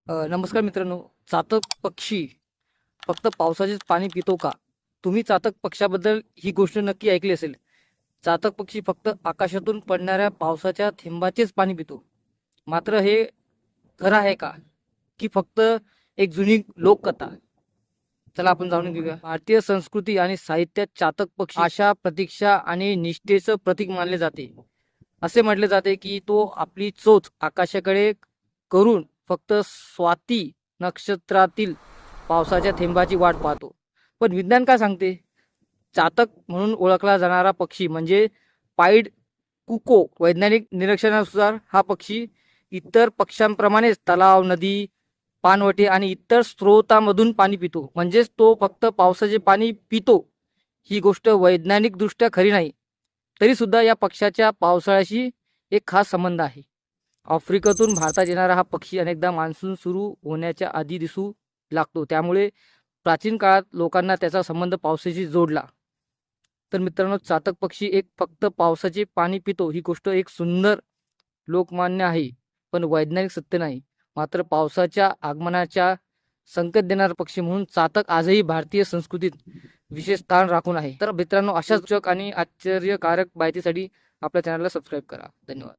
नमस्कार मित्रांनो. चातक पक्षी फक्त पावसाचेच पाणी पितो का? तुम्ही चातक पक्षाबद्दल ही गोष्ट नक्की ऐकली असेल. चातक पक्षी फक्त आकाशातून पडणाऱ्या पावसाच्या थेंबाचेच पाणी पितो. मात्र हे खरं आहे का, की फक्त एक जुनी लोककथा? चला आपण जाणून घेऊया. भारतीय संस्कृती आणि साहित्यात चातक पक्षी आशा, प्रतीक्षा आणि निष्ठेचं प्रतीक मानले जाते. असे म्हटले जाते की तो आपली चोच आकाशाकडे करून फक्त स्वाती नक्षत्रातील पावसाच्या थेंबाची वाट पाहतो. पण विज्ञान काय सांगते? चातक म्हणून ओळखला जाणारा पक्षी म्हणजे पाईड कुको. वैज्ञानिक निरीक्षणानुसार हा पक्षी इतर पक्ष्यांप्रमाणेच तलाव, नदी, पाणवठे आणि इतर स्रोतांमधून पाणी पितो. म्हणजेच तो फक्त पावसाचे पाणी पितो. ही गोष्ट वैज्ञानिक दृष्ट्या खरी नाही, तरी सुद्धा या पक्षाच्या पावसाळ्याशी एक खास संबंध आहे. आफ्रिकेतून भारतात येणारा हा पक्षी अनेकदा मान्सून सुरू होण्याच्या आधी दिसू लागतो. त्यामुळे प्राचीन काळात लोकांना त्याचा संबंध पावसाशी जोडला. तर मित्रांनो, चातक पक्षी एक फक्त पावसाचे पाणी पितो ही गोष्ट एक सुंदर लोकमान्य आहे, पण वैज्ञानिक सत्य नाही. मात्र पावसाच्या आगमनाच्या संकेत देणारा पक्षी म्हणून चातक आजही भारतीय संस्कृतीत विशेष स्थान राखून आहे. तर मित्रांनो, अशाच चक आणि आश्चर्यकारक माहितीसाठी आपल्या चॅनलला सबस्क्राईब करा. धन्यवाद.